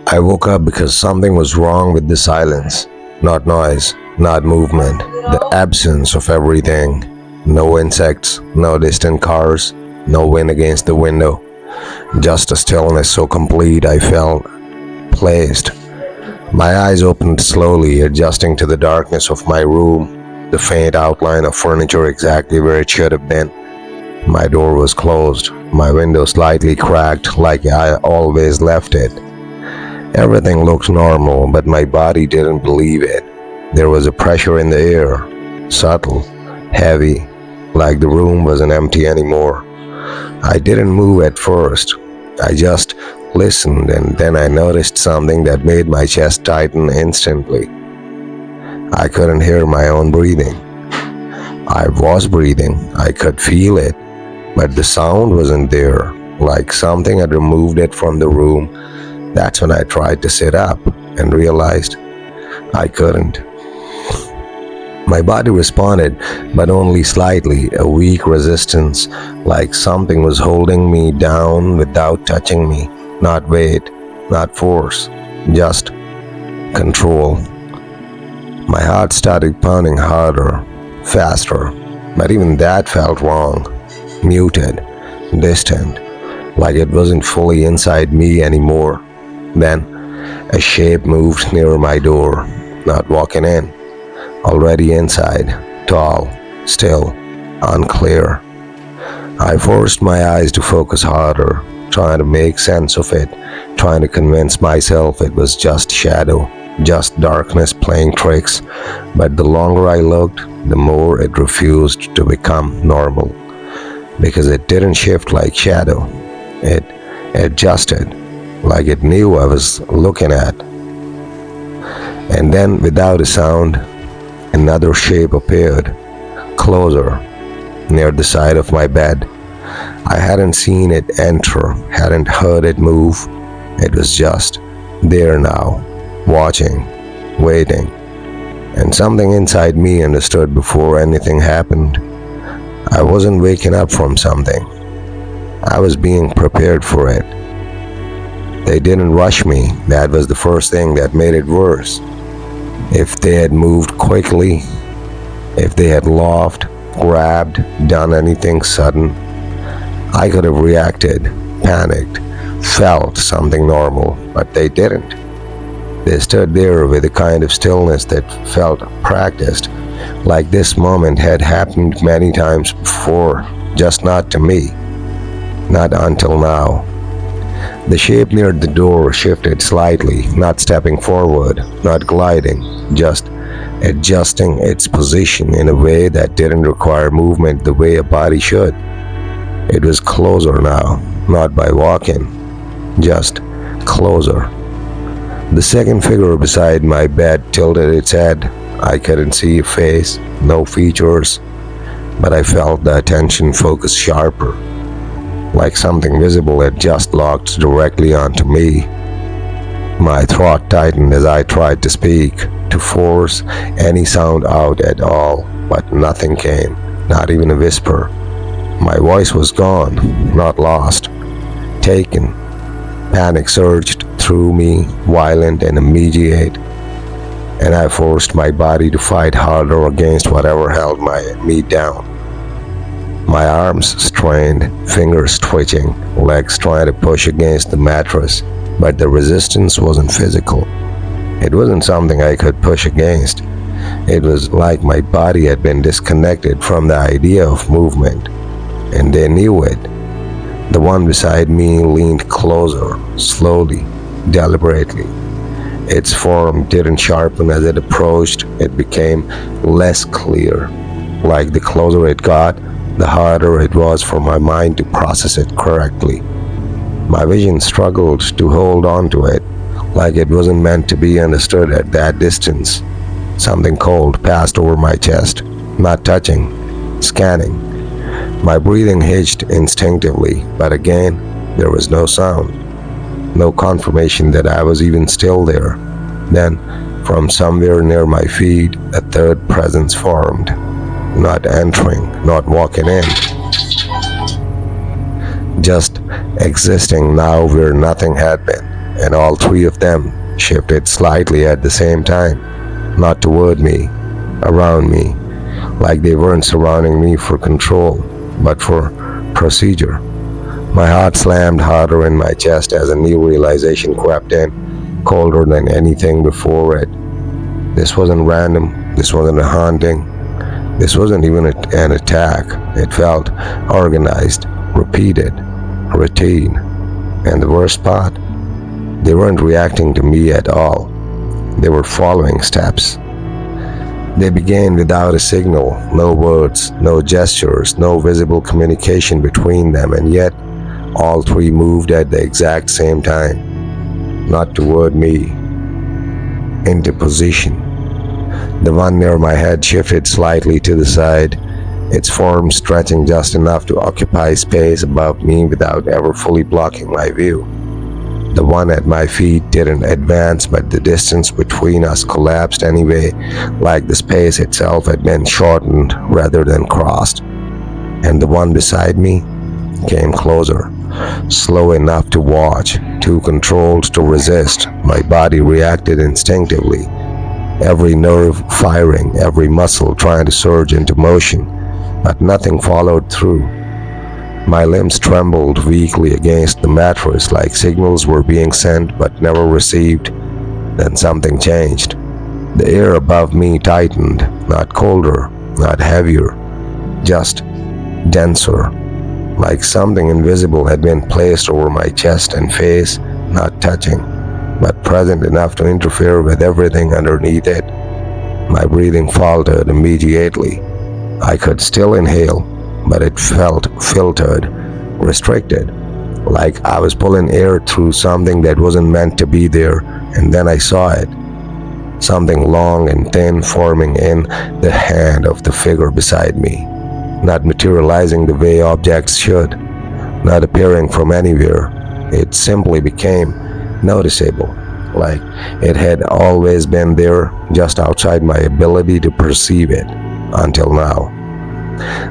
I woke up because something was wrong with the silence. Not noise, not movement, the absence of everything. No insects, no distant cars, no wind against the window. Just a stillness so complete I felt placed. My eyes opened slowly, adjusting to the darkness of my room, the faint outline of furniture exactly where it should have been. My door was closed, my window slightly cracked like I always left it. Everything looked normal, but my body didn't believe it. There was a pressure in the air, subtle, heavy, like the room wasn't empty anymore. I didn't move at first. I just listened, and then I noticed something that made my chest tighten instantly. I couldn't hear my own breathing. I was breathing, I could feel it, but the sound wasn't there, like something had removed it from the room. That's when I tried to sit up and realized I couldn't. My body responded, but only slightly, a weak resistance, like something was holding me down without touching me. Not weight, not force, just control. My heart started pounding harder, faster, but even that felt wrong, muted, distant, like it wasn't fully inside me anymore. Then, a shape moved near my door, not walking in, already inside, tall, still, unclear. I forced my eyes to focus harder, trying to make sense of it, trying to convince myself it was just shadow, just darkness playing tricks. But the longer I looked, the more it refused to become normal, because it didn't shift like shadow. It adjusted, like it knew I was looking at. And then, without a sound, another shape appeared, closer, near the side of my bed. I hadn't seen it enter, hadn't heard it move. It was just there now, watching, waiting. And something inside me understood before anything happened. I wasn't waking up from something. I was being prepared for it. They didn't rush me. That was the first thing that made it worse. If they had moved quickly, if they had laughed, grabbed, done anything sudden, I could have reacted, panicked, felt something normal, but they didn't. They stood there with a kind of stillness that felt practiced, like this moment had happened many times before, just not to me, not until now. The shape near the door shifted slightly, not stepping forward, not gliding, just adjusting its position in a way that didn't require movement the way a body should. It was closer now, not by walking, just closer. The second figure beside my bed tilted its head. I couldn't see a face, no features, but I felt the attention focus sharper, like something visible had just locked directly onto me. My throat tightened as I tried to speak, to force any sound out at all, but nothing came, not even a whisper. My voice was gone, not lost, taken. Panic surged through me, violent and immediate, and I forced my body to fight harder against whatever held me down. My arms strained, fingers twitching, legs trying to push against the mattress, but the resistance wasn't physical. It wasn't something I could push against. It was like my body had been disconnected from the idea of movement, and they knew it. The one beside me leaned closer, slowly, deliberately. Its form didn't sharpen as it approached. It became less clear, like the closer it got, the harder it was for my mind to process it correctly. My vision struggled to hold on to it, like it wasn't meant to be understood at that distance. Something cold passed over my chest, not touching, scanning. My breathing hitched instinctively, but again, there was no sound, no confirmation that I was even still there. Then, from somewhere near my feet, a third presence formed. Not entering, not walking in, just existing now where nothing had been. and all three of them shifted slightly at the same time, not toward me, around me, like they weren't surrounding me for control, but for procedure. My heart slammed harder in my chest as a new realization crept in, colder than anything before it. This wasn't random, this wasn't a haunting, this wasn't even an attack. It felt organized, repeated, routine. And the worst part? They weren't reacting to me at all. They were following steps. They began without a signal, no words, no gestures, no visible communication between them, and yet all three moved at the exact same time, not toward me, into position. The one near my head shifted slightly to the side, its form stretching just enough to occupy space above me without ever fully blocking my view. The one at my feet didn't advance, but the distance between us collapsed anyway, like the space itself had been shortened rather than crossed. And the one beside me came closer, slow enough to watch, too controlled to resist. My body reacted instinctively, every nerve firing, every muscle trying to surge into motion, but nothing followed through. My limbs trembled weakly against the mattress, like signals were being sent but never received. Then something changed. The air above me tightened, not colder, not heavier, just denser, like something invisible had been placed over my chest and face, not touching, but present enough to interfere with everything underneath it. My breathing faltered immediately. I could still inhale, but it felt filtered, restricted, like I was pulling air through something that wasn't meant to be there. And then I saw it. Something long and thin forming in the hand of the figure beside me, not materializing the way objects should, not appearing from anywhere. It simply became noticeable, like it had always been there, just outside my ability to perceive it, until now.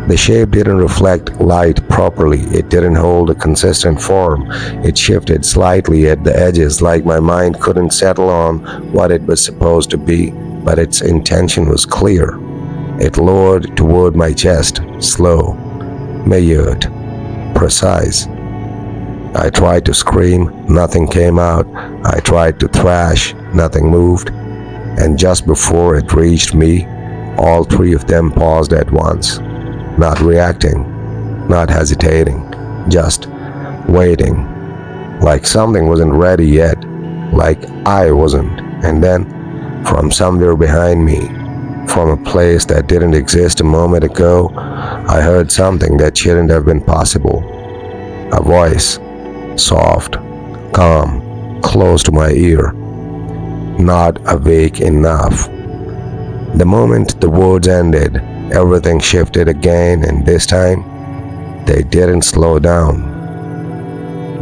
The shape didn't reflect light properly. It didn't hold a consistent form. It shifted slightly at the edges, like my mind couldn't settle on what it was supposed to be, but its intention was clear. It lowered toward my chest, slow, measured, precise. I tried to scream, nothing came out. I tried to thrash, nothing moved. And just before it reached me, all three of them paused at once, not reacting, not hesitating, just waiting, like something wasn't ready yet, like I wasn't. And then, from somewhere behind me, from a place that didn't exist a moment ago, I heard something that shouldn't have been possible. A voice, soft, calm, close to my ear, not awake enough. The moment the words ended, everything shifted again, and this time, they didn't slow down.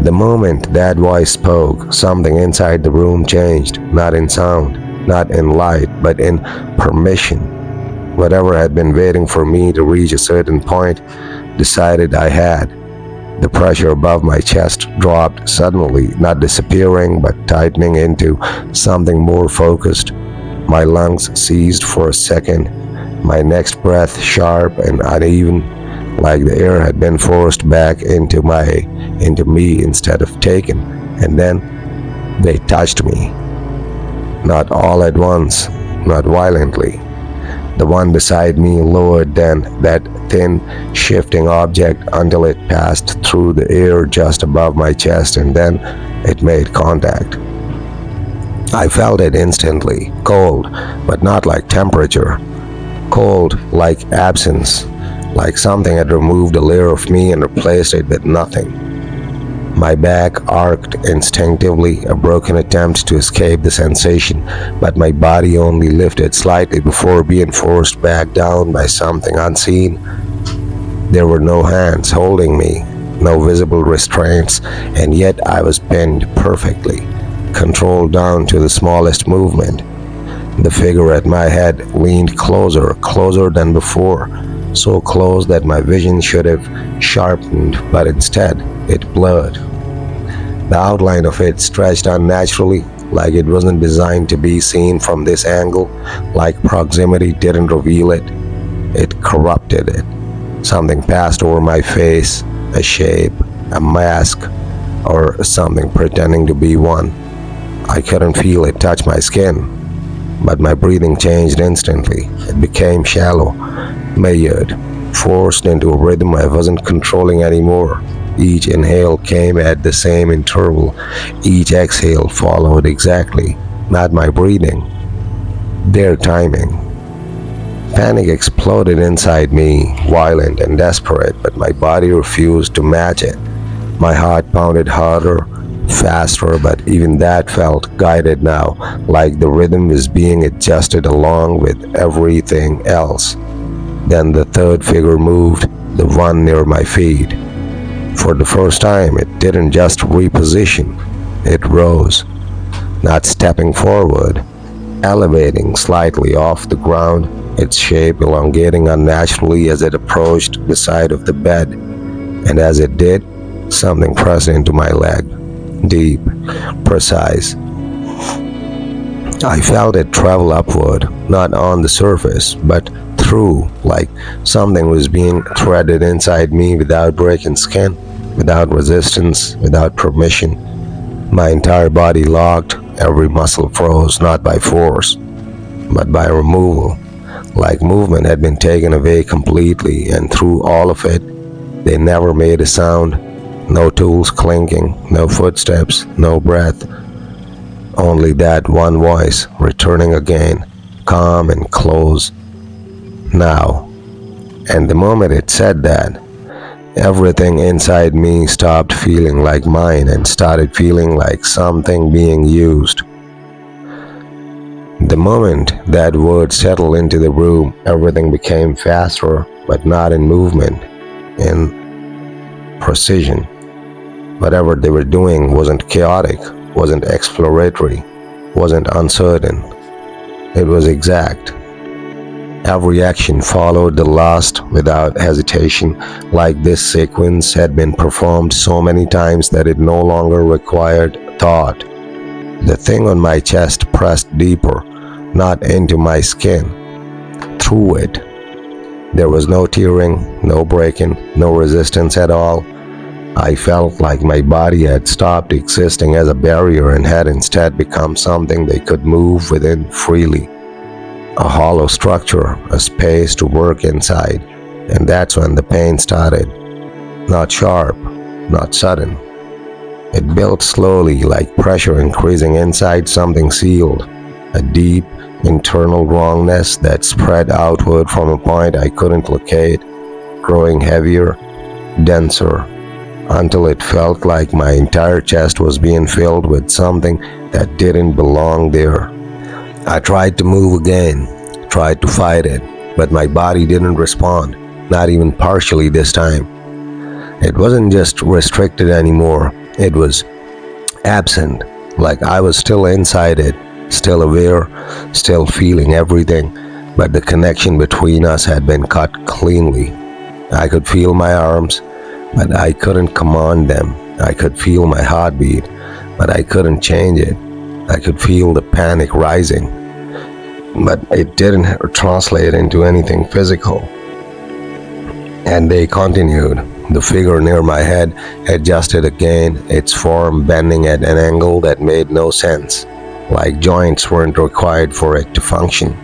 The moment that voice spoke, something inside the room changed, not in sound, not in light, but in permission. Whatever had been waiting for me to reach a certain point decided I had. The pressure above my chest dropped suddenly, not disappearing, but tightening into something more focused. My lungs seized for a second, my next breath sharp and uneven, like the air had been forced back into me instead of taken. And then they touched me. Not all at once, not violently. The one beside me lowered then that thin, shifting object until it passed through the air just above my chest, and then it made contact. I felt it instantly, cold, but not like temperature. Cold like absence, like something had removed a layer of me and replaced it with nothing. My back arced instinctively, a broken attempt to escape the sensation, but my body only lifted slightly before being forced back down by something unseen. There were no hands holding me, no visible restraints, and yet I was pinned perfectly, controlled down to the smallest movement. The figure at my head leaned closer, closer than before, so close that my vision should have sharpened, but instead it blurred. The outline of it stretched unnaturally, like it wasn't designed to be seen from this angle, like proximity didn't reveal it. It corrupted it. Something passed over my face, a shape, a mask, or something pretending to be one. I couldn't feel it touch my skin, but my breathing changed instantly. It became shallow, measured, forced into a rhythm I wasn't controlling anymore. Each inhale came at the same interval. Each exhale followed exactly, not my breathing, their timing. Panic exploded inside me, violent and desperate, but my body refused to match it. My heart pounded harder, faster, but even that felt guided now, like the rhythm was being adjusted along with everything else. Then the third figure moved, the one near my feet. For the first time, it didn't just reposition, it rose, not stepping forward, elevating slightly off the ground, its shape elongating unnaturally as it approached the side of the bed. And as it did, something pressed into my leg, deep, precise. I felt it travel upward, not on the surface, but through, like something was being threaded inside me without breaking skin, without resistance, without permission. My entire body locked, every muscle froze, not by force, but by removal, like movement had been taken away completely, and through all of it, they never made a sound. No tools clinking, no footsteps, no breath. Only that one voice, returning again, calm and close. Now. And the moment it said that, everything inside me stopped feeling like mine and started feeling like something being used. The moment that word settled into the room, everything became faster, but not in movement, in precision. Whatever they were doing wasn't chaotic, wasn't exploratory, wasn't uncertain. It was exact. Every action followed the last without hesitation, like this sequence had been performed so many times that it no longer required thought. The thing on my chest pressed deeper, not into my skin, through it. There was no tearing, no breaking, no resistance at all. I felt like my body had stopped existing as a barrier and had instead become something they could move within freely. A hollow structure, a space to work inside. And that's when the pain started. Not sharp, not sudden. It built slowly, like pressure increasing inside something sealed. A deep, internal wrongness that spread outward from a point I couldn't locate, growing heavier, denser, until it felt like my entire chest was being filled with something that didn't belong there. I tried to move again, tried to fight it, but my body didn't respond, not even partially this time. It wasn't just restricted anymore, it was absent, like I was still inside it, still aware, still feeling everything, but the connection between us had been cut cleanly. I could feel my arms, but I couldn't command them. I could feel my heartbeat, but I couldn't change it. I could feel the panic rising, but it didn't translate into anything physical. And they continued. The figure near my head adjusted again, its form bending at an angle that made no sense, like joints weren't required for it to function.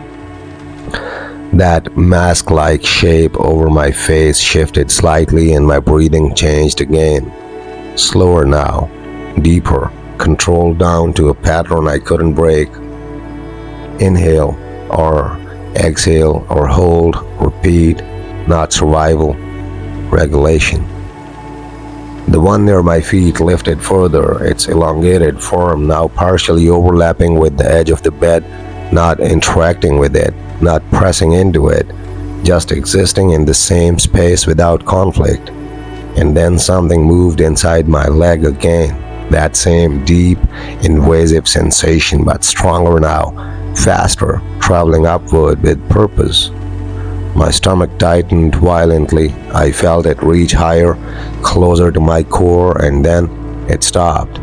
That mask-like shape over my face shifted slightly and my breathing changed again. Slower now, deeper, controlled down to a pattern I couldn't break. Inhale or exhale or hold, repeat, not survival, regulation. The one near my feet lifted further, its elongated form now partially overlapping with the edge of the bed, not interacting with it, not pressing into it, just existing in the same space without conflict. And then something moved inside my leg again. That same deep, invasive sensation, but stronger now, faster, traveling upward with purpose. My stomach tightened violently. I felt it reach higher, closer to my core, and then it stopped.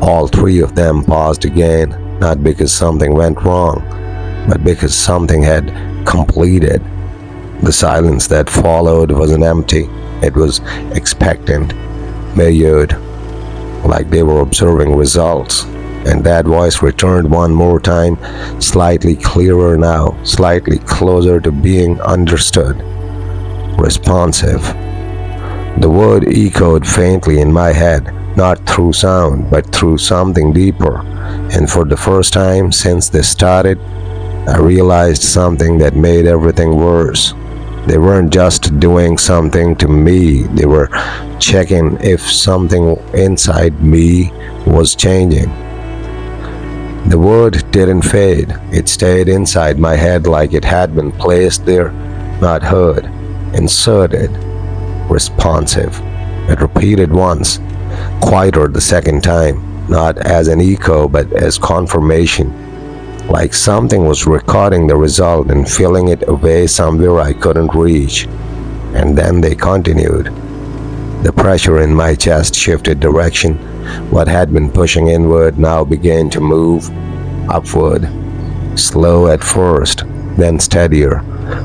All three of them paused again, not because something went wrong, but because something had completed. The silence that followed wasn't empty, it was expectant, measured, like they were observing results. And that voice returned one more time, slightly clearer now, slightly closer to being understood. Responsive. The word echoed faintly in my head, not through sound, but through something deeper. And for the first time since this started, I realized something that made everything worse. They weren't just doing something to me, they were checking if something inside me was changing. The word didn't fade, it stayed inside my head like it had been placed there, not heard, inserted, responsive. It repeated once, quieter the second time, not as an echo but as confirmation, like something was recording the result and filling it away somewhere I couldn't reach. And then they continued. The pressure in my chest shifted direction. What had been pushing inward now began to move upward, slow at first, then steadier,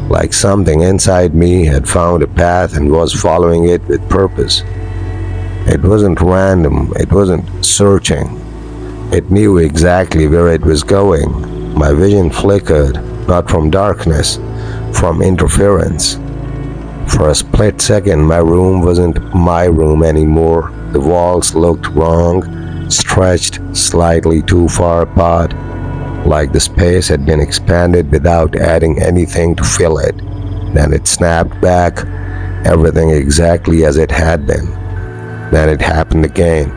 like something inside me had found a path and was following it with purpose. It wasn't random, it wasn't searching. It knew exactly where it was going. My vision flickered, not from darkness, from interference. For a split second, my room wasn't my room anymore. The walls looked wrong, stretched slightly too far apart, like the space had been expanded without adding anything to fill it. Then it snapped back, everything exactly as it had been. Then it happened again,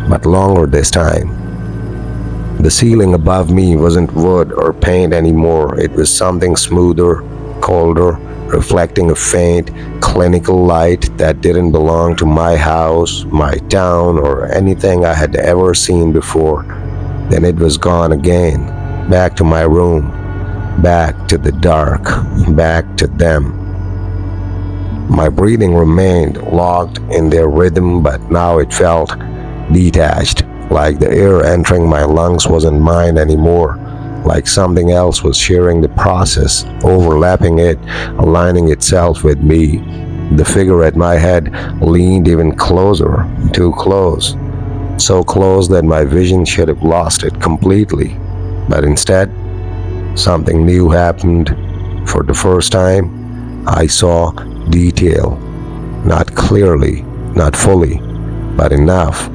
but longer this time. The ceiling above me wasn't wood or paint anymore. It was something smoother, colder, reflecting a faint, clinical light that didn't belong to my house, my town, or anything I had ever seen before. Then it was gone again, back to my room, back to the dark, back to them. My breathing remained locked in their rhythm, but now it felt detached, like the air entering my lungs wasn't mine anymore, like something else was sharing the process, overlapping it, aligning itself with me. The figure at my head leaned even closer, too close. So close that my vision should have lost it completely. But instead, something new happened. For the first time, I saw detail. Not clearly, not fully, but enough.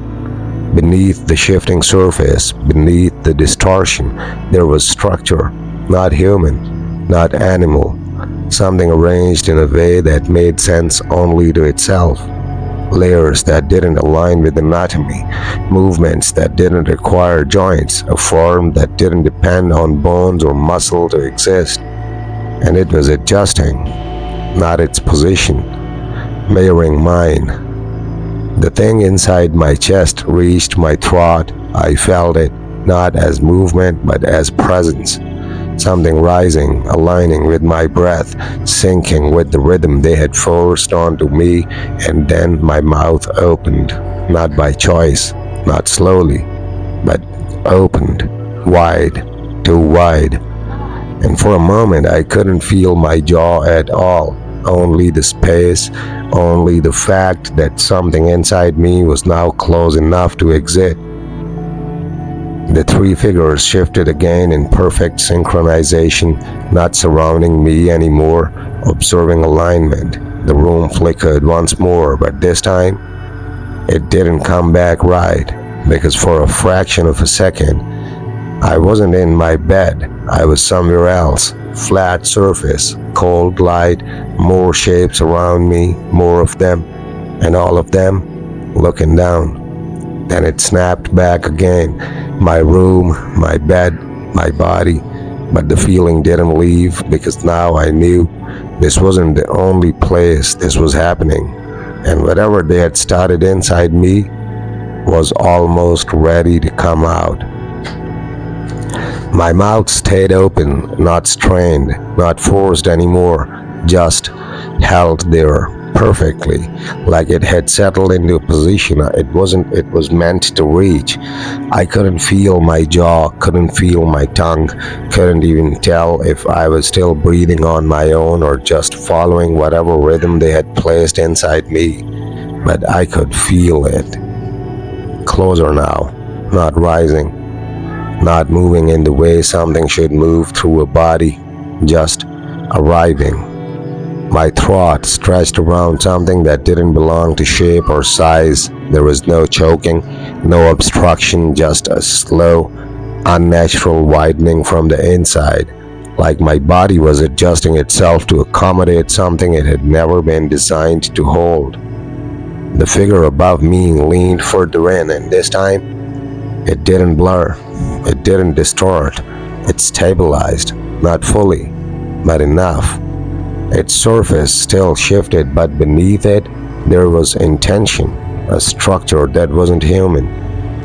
Beneath the shifting surface, beneath the distortion, there was structure, not human, not animal, something arranged in a way that made sense only to itself. Layers that didn't align with anatomy, movements that didn't require joints, a form that didn't depend on bones or muscle to exist. And it was adjusting, not its position, mirroring mine. The thing inside my chest reached my throat. I felt it, not as movement, but as presence. Something rising, aligning with my breath, syncing with the rhythm they had forced onto me, and then my mouth opened, not by choice, not slowly, but opened, wide, too wide. And for a moment I couldn't feel my jaw at all, only the space, only the fact that something inside me was now close enough to exit. The three figures shifted again in perfect synchronization, not surrounding me anymore, observing alignment. The room flickered once more, but this time, it didn't come back right, because for a fraction of a second, I wasn't in my bed, I was somewhere else. Flat surface, cold light, more shapes around me, more of them, and all of them looking down. Then it snapped back again. My room, my bed, my body, but the feeling didn't leave because now I knew this wasn't the only place this was happening, and whatever they had started inside me was almost ready to come out. My mouth stayed open, not strained, not forced anymore, just held there, perfectly, like it had settled into a position it was meant to reach. I couldn't feel my jaw, couldn't feel my tongue, couldn't even tell if I was still breathing on my own or just following whatever rhythm they had placed inside me. But I could feel it. Closer now, not rising, not moving in the way something should move through a body, just arriving. My throat stretched around something that didn't belong to shape or size. There was no choking, no obstruction, just a slow, unnatural widening from the inside, like my body was adjusting itself to accommodate something it had never been designed to hold. The figure above me leaned further in, and this time, it didn't blur, it didn't distort, it stabilized, not fully, but enough. Its surface still shifted, but beneath it, there was intention, a structure that wasn't human,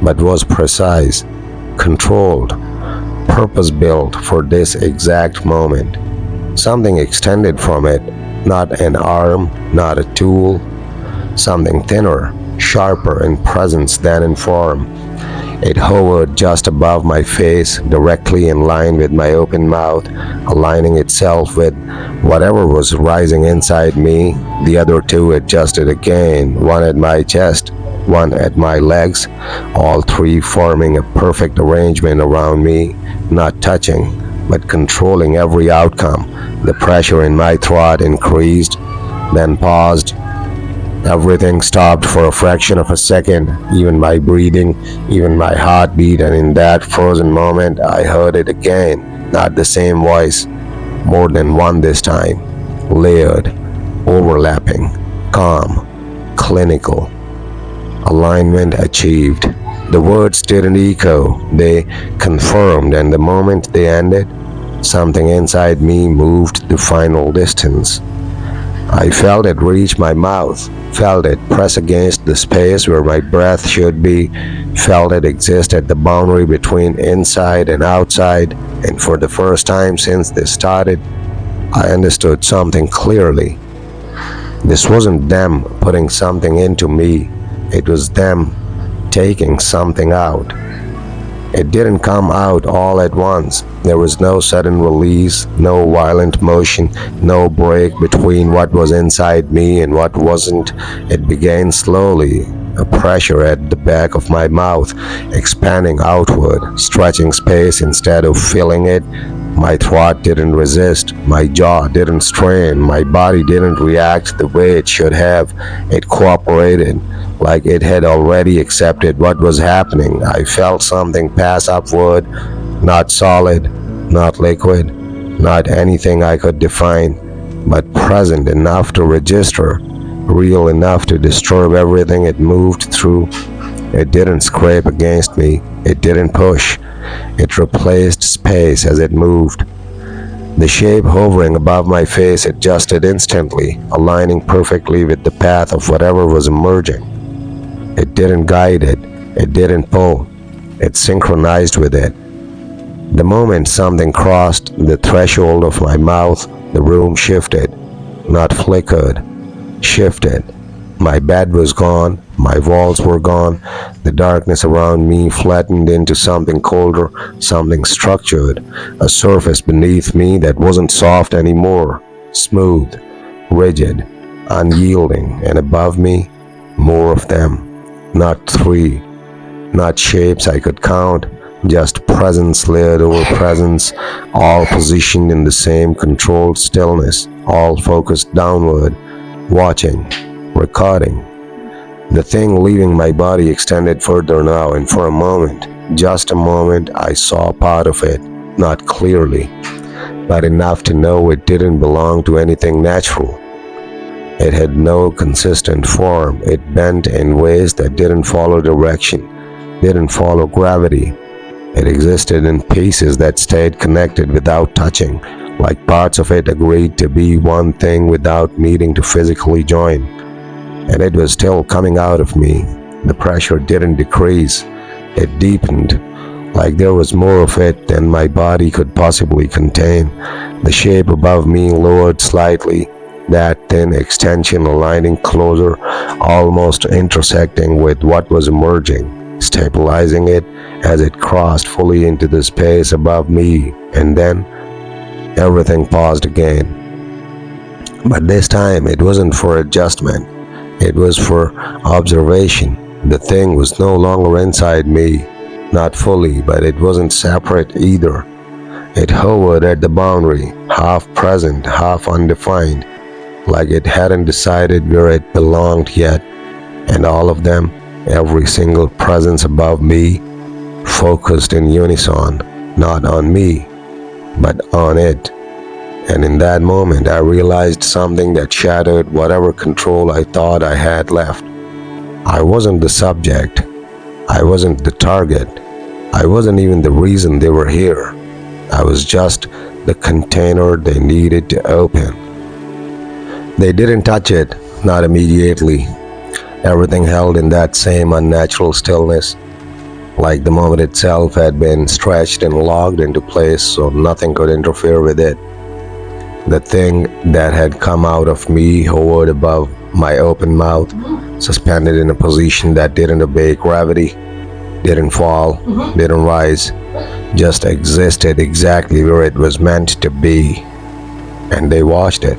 but was precise, controlled, purpose-built for this exact moment. Something extended from it, not an arm, not a tool, something thinner, sharper in presence than in form. It hovered just above my face, directly in line with my open mouth, aligning itself with whatever was rising inside me. The other two adjusted again, one at my chest, one at my legs, all three forming a perfect arrangement around me, not touching, but controlling every outcome. The pressure in my throat increased, then paused. Everything stopped for a fraction of a second, even my breathing, even my heartbeat, and in that frozen moment, I heard it again. Not the same voice, more than one this time. Layered, overlapping, calm, clinical. Alignment achieved. The words didn't echo, they confirmed, and the moment they ended, something inside me moved the final distance. I felt it reach my mouth, felt it press against the space where my breath should be, felt it exist at the boundary between inside and outside, and for the first time since this started, I understood something clearly. This wasn't them putting something into me, it was them taking something out. It didn't come out all at once. There was no sudden release, no violent motion, no break between what was inside me and what wasn't. It began slowly, a pressure at the back of my mouth, expanding outward, stretching space instead of filling it. My throat didn't resist, my jaw didn't strain, my body didn't react the way it should have. It cooperated, like it had already accepted what was happening. I felt something pass upward, not solid, not liquid, not anything I could define, but present enough to register, real enough to disturb everything it moved through. It didn't scrape against me, it didn't push. It replaced space as it moved. The shape hovering above my face adjusted instantly, aligning perfectly with the path of whatever was emerging. It didn't guide it, it didn't pull, it synchronized with it. The moment something crossed the threshold of my mouth, the room shifted, not flickered, shifted. My bed was gone, my walls were gone, the darkness around me flattened into something colder, something structured, a surface beneath me that wasn't soft anymore, smooth, rigid, unyielding, and above me, more of them. Not three, not shapes I could count, just presence layered over presence, all positioned in the same controlled stillness, all focused downward, watching, recording. The thing leaving my body extended further now, and for a moment, just a moment, I saw part of it, not clearly, but enough to know it didn't belong to anything natural. It had no consistent form. It bent in ways that didn't follow direction, didn't follow gravity. It existed in pieces that stayed connected without touching, like parts of it agreed to be one thing without needing to physically join. And it was still coming out of me. The pressure didn't decrease. It deepened, like there was more of it than my body could possibly contain. The shape above me lowered slightly, that thin extension aligning closer, almost intersecting with what was emerging, stabilizing it as it crossed fully into the space above me, and then everything paused again. But this time it wasn't for adjustment, it was for observation. The thing was no longer inside me, not fully, but it wasn't separate either. It hovered at the boundary, half present, half undefined, like it hadn't decided where it belonged yet. And all of them, every single presence above me, focused in unison, not on me, but on it. And in that moment, I realized something that shattered whatever control I thought I had left. I wasn't the subject. I wasn't the target. I wasn't even the reason they were here. I was just the container they needed to open. They didn't touch it, not immediately. Everything held in that same unnatural stillness, like the moment itself had been stretched and locked into place so nothing could interfere with it. The thing that had come out of me hovered above my open mouth, suspended in a position that didn't obey gravity, didn't fall, didn't rise, just existed exactly where it was meant to be. And they watched it,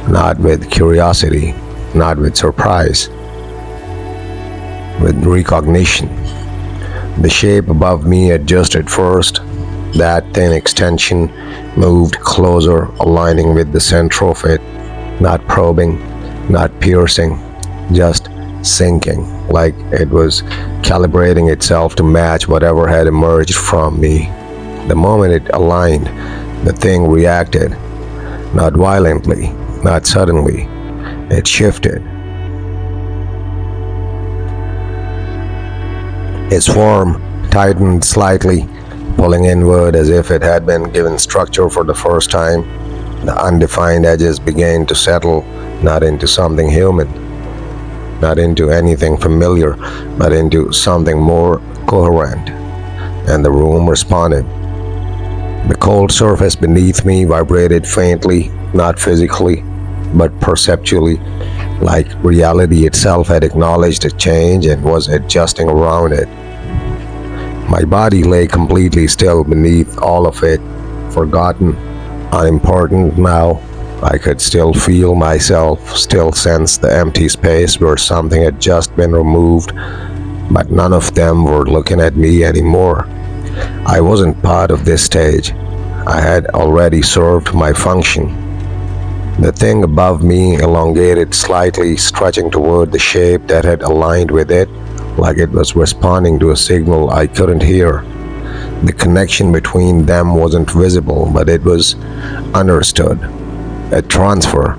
not with curiosity, not with surprise, with recognition. The shape above me adjusted first. That thin extension moved closer, aligning with the center of it, not probing, not piercing, just sinking, like it was calibrating itself to match whatever had emerged from me. The moment it aligned, the thing reacted, not violently, not suddenly. It shifted. Its form tightened slightly, pulling inward as if it had been given structure for the first time. The undefined edges began to settle, not into something human, not into anything familiar, but into something more coherent. And the room responded. The cold surface beneath me vibrated faintly, not physically, but perceptually, like reality itself had acknowledged a change and was adjusting around it. My body lay completely still beneath all of it, forgotten, unimportant now. I could still feel myself, still sense the empty space where something had just been removed, but none of them were looking at me anymore. I wasn't part of this stage. I had already served my function. The thing above me elongated slightly, stretching toward the shape that had aligned with it, like it was responding to a signal I couldn't hear. The connection between them wasn't visible, but it was understood. A transfer,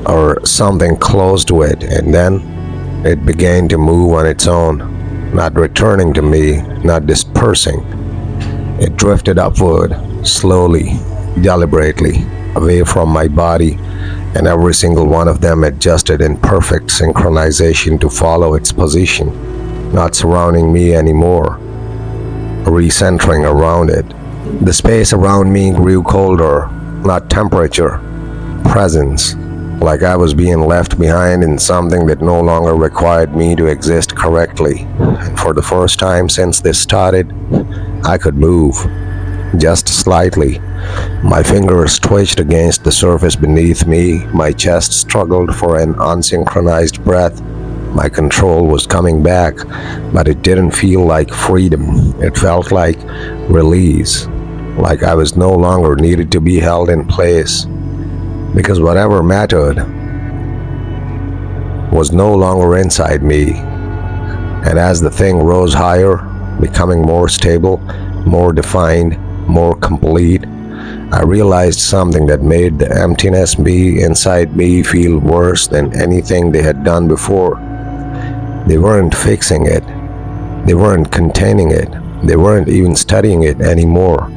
or something close to it, and then it began to move on its own, not returning to me, not dispersing. It drifted upward, slowly, deliberately, away from my body, and every single one of them adjusted in perfect synchronization to follow its position, not surrounding me anymore, recentering around it. The space around me grew colder, not temperature, presence, like I was being left behind in something that no longer required me to exist correctly. And for the first time since this started, I could move, just slightly. My fingers twitched against the surface beneath me, my chest struggled for an unsynchronized breath. My control was coming back, but it didn't feel like freedom. It felt like release, like I was no longer needed to be held in place, because whatever mattered was no longer inside me. And as the thing rose higher, becoming more stable, more defined, more complete, I realized something that made the emptiness be inside me feel worse than anything they had done before. They weren't fixing it. They weren't containing it. They weren't even studying it anymore.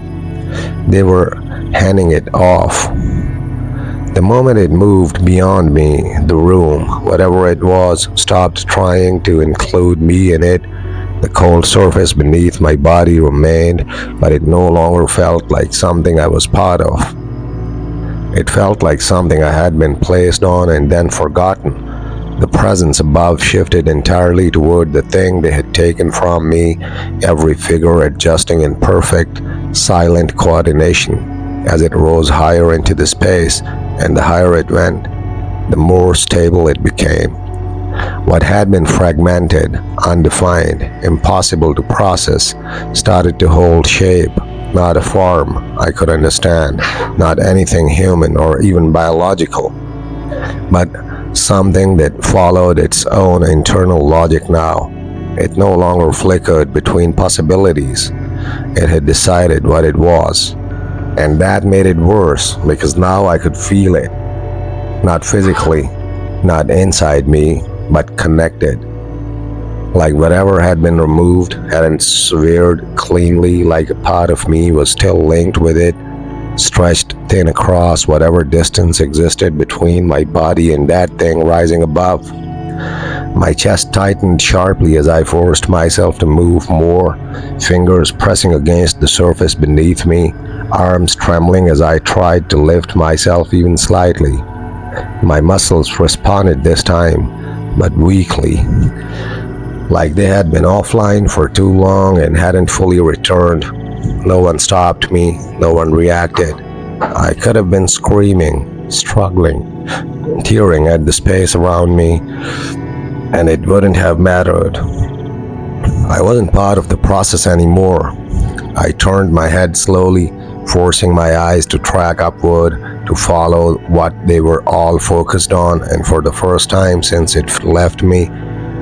They were handing it off. The moment it moved beyond me, the room, whatever it was, stopped trying to include me in it. The cold surface beneath my body remained, but it no longer felt like something I was part of. It felt like something I had been placed on and then forgotten. The presence above shifted entirely toward the thing they had taken from me, every figure adjusting in perfect, silent coordination. As it rose higher into the space, and the higher it went, the more stable it became. What had been fragmented, undefined, impossible to process, started to hold shape, not a form I could understand, not anything human or even biological, but something that followed its own internal logic now. It no longer flickered between possibilities. It had decided what it was. And that made it worse because now I could feel it. Not physically, not inside me, but connected. Like whatever had been removed hadn't severed cleanly, like a part of me was still linked with it, stretched thin across whatever distance existed between my body and that thing rising above. My chest tightened sharply as I forced myself to move more, fingers pressing against the surface beneath me, arms trembling as I tried to lift myself even slightly. My muscles responded this time, but weakly, like they had been offline for too long and hadn't fully returned. No one stopped me, no one reacted. I could have been screaming, struggling, tearing at the space around me, and it wouldn't have mattered. I wasn't part of the process anymore. I turned my head slowly, forcing my eyes to track upward, to follow what they were all focused on, and for the first time since it left me,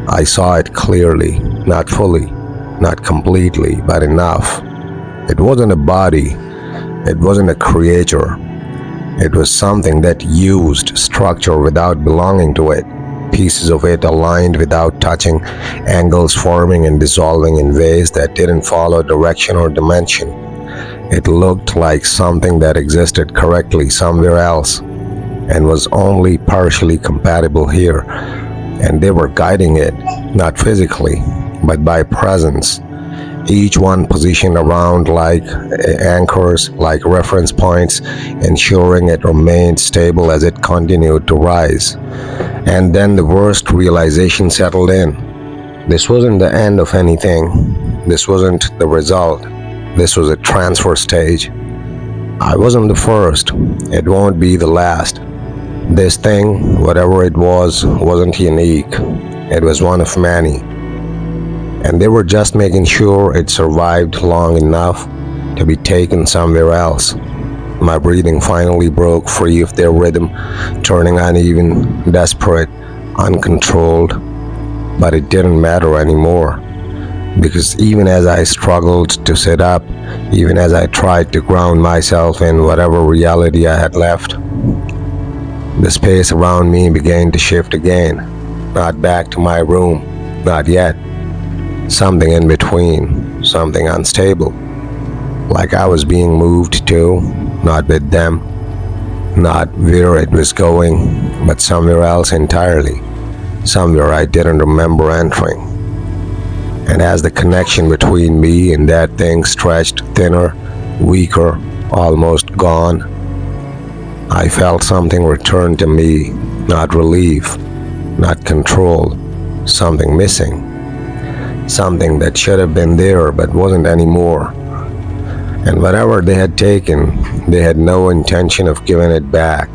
I saw it clearly, not fully, not completely, but enough. It wasn't a body, it wasn't a creature. It was something that used structure without belonging to it. Pieces of it aligned without touching, angles forming and dissolving in ways that didn't follow direction or dimension. It looked like something that existed correctly somewhere else and was only partially compatible here. And they were guiding it, not physically, but by presence. Each one positioned around like anchors, like reference points, ensuring it remained stable as it continued to rise. And then the worst realization settled in. This wasn't the end of anything. This wasn't the result. This was a transfer stage. I wasn't the first. It won't be the last. This thing, whatever it was, wasn't unique. It was one of many. And they were just making sure it survived long enough to be taken somewhere else. My breathing finally broke free of their rhythm, turning uneven, desperate, uncontrolled. But it didn't matter anymore, because even as I struggled to sit up, even as I tried to ground myself in whatever reality I had left, the space around me began to shift again. Not back to my room, not yet. Something in between, something unstable. Like I was being moved to, not with them, not where it was going, but somewhere else entirely, somewhere I didn't remember entering. And as the connection between me and that thing stretched thinner, weaker, almost gone, I felt something return to me, not relief, not control, something missing. Something that should have been there but wasn't anymore. And whatever they had taken, they had no intention of giving it back.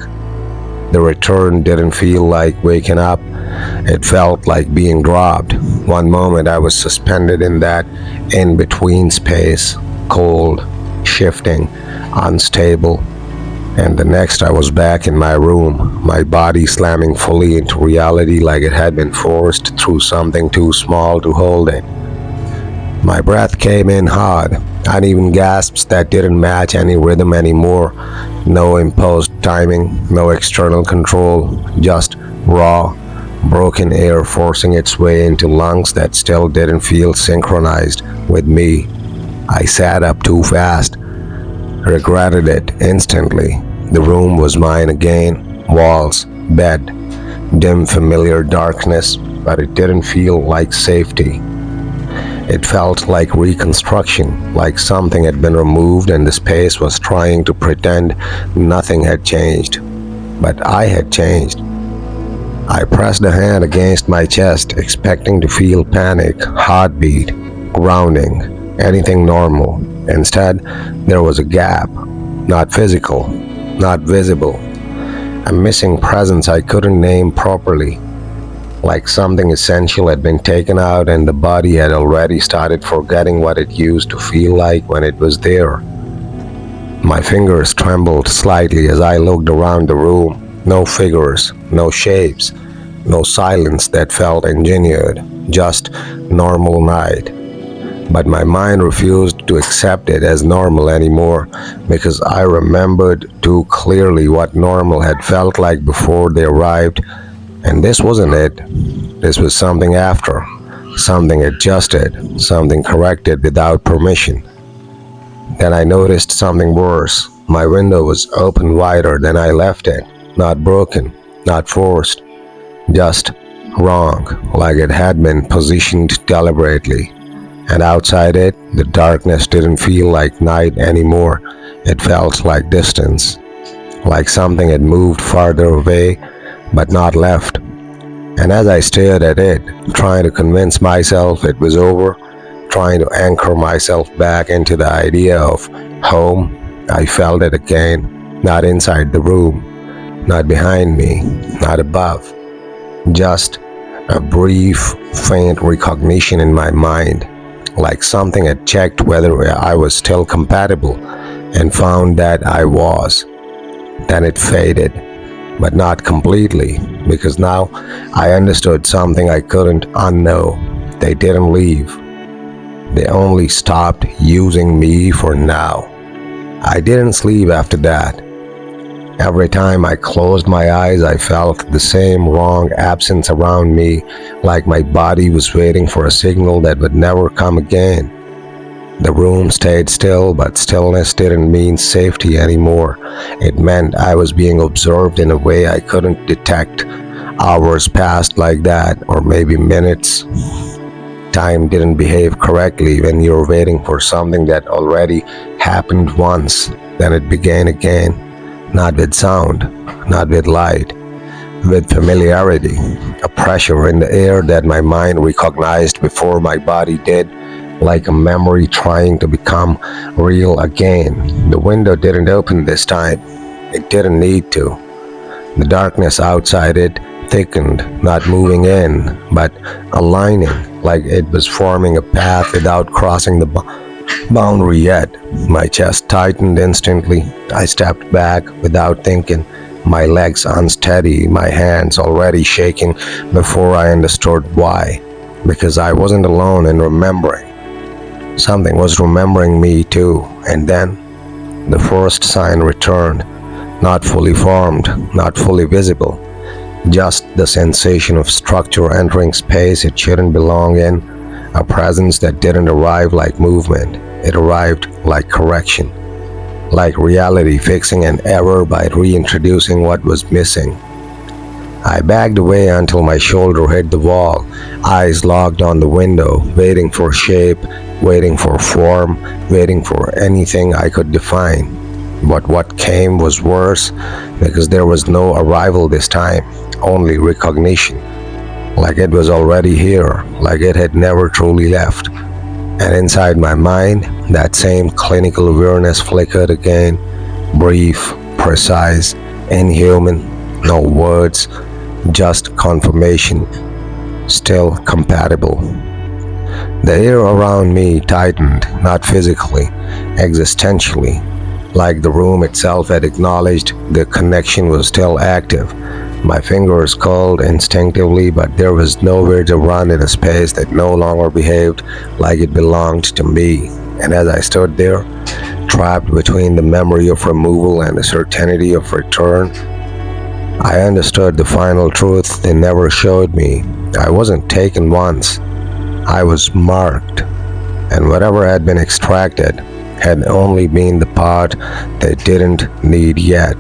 The return didn't feel like waking up. It felt like being dropped. One moment I was suspended in that in-between space, cold, shifting, unstable. And the next I was back in my room, my body slamming fully into reality like it had been forced through something too small to hold it. My breath came in hard, uneven gasps that didn't match any rhythm anymore. No imposed timing, no external control, just raw, broken air forcing its way into lungs that still didn't feel synchronized with me. I sat up too fast, regretted it instantly. The room was mine again, walls, bed, dim familiar darkness, but it didn't feel like safety. It felt like reconstruction, like something had been removed and the space was trying to pretend nothing had changed. But I had changed. I pressed a hand against my chest, expecting to feel panic, heartbeat, grounding, anything normal. Instead, there was a gap, not physical, not visible, a missing presence I couldn't name properly, like something essential had been taken out and the body had already started forgetting what it used to feel like when it was there. My fingers trembled slightly as I looked around the room. No figures, no shapes, no silence that felt engineered, just normal night. But my mind refused to accept it as normal anymore because I remembered too clearly what normal had felt like before they arrived. And this wasn't it. This was something after, something adjusted, something corrected without permission. Then I noticed something worse. My window was open wider than I left it, not broken, not forced, just wrong, like it had been positioned deliberately. And outside it, the darkness didn't feel like night anymore. It felt like distance, like something had moved farther away but not left. And as I stared at it, trying to convince myself it was over, trying to anchor myself back into the idea of home, I felt it again, not inside the room, not behind me, not above. Just a brief, faint recognition in my mind, like something had checked whether I was still compatible and found that I was. Then it faded, but not completely, because now I understood something I couldn't unknow. They didn't leave. They only stopped using me for now. I didn't sleep after that. Every time I closed my eyes, I felt the same wrong absence around me, like my body was waiting for a signal that would never come again. The room stayed still, but stillness didn't mean safety anymore. It meant I was being observed in a way I couldn't detect. Hours passed like that, or maybe minutes. Time didn't behave correctly when you're waiting for something that already happened once. Then it began again. Not with sound, not with light, with familiarity, a pressure in the air that my mind recognized before my body did, like a memory trying to become real again. The window didn't open this time. It didn't need to. The darkness outside it thickened, not moving in, but aligning, like it was forming a path without crossing the boundary yet. My chest tightened instantly. I stepped back without thinking, my legs unsteady, my hands already shaking before I understood why. Because I wasn't alone in remembering. Something was remembering me too. And then the first sign returned, not fully formed, not fully visible. Just the sensation of structure entering space it shouldn't belong in. A presence that didn't arrive like movement. It arrived like correction, like reality fixing an error by reintroducing what was missing. I backed away until my shoulder hit the wall, eyes locked on the window, waiting for shape, waiting for form, waiting for anything I could define. But what came was worse, because there was no arrival this time, only recognition. Like it was already here, like it had never truly left. And inside my mind, that same clinical awareness flickered again, brief, precise, inhuman, no words, just confirmation, still compatible. The air around me tightened, not physically, existentially, like the room itself had acknowledged the connection was still active. My fingers curled instinctively, but there was nowhere to run in a space that no longer behaved like it belonged to me. And as I stood there, trapped between the memory of removal and the certainty of return, I understood the final truth they never showed me. I wasn't taken once. I was marked. And whatever had been extracted had only been the part they didn't need yet.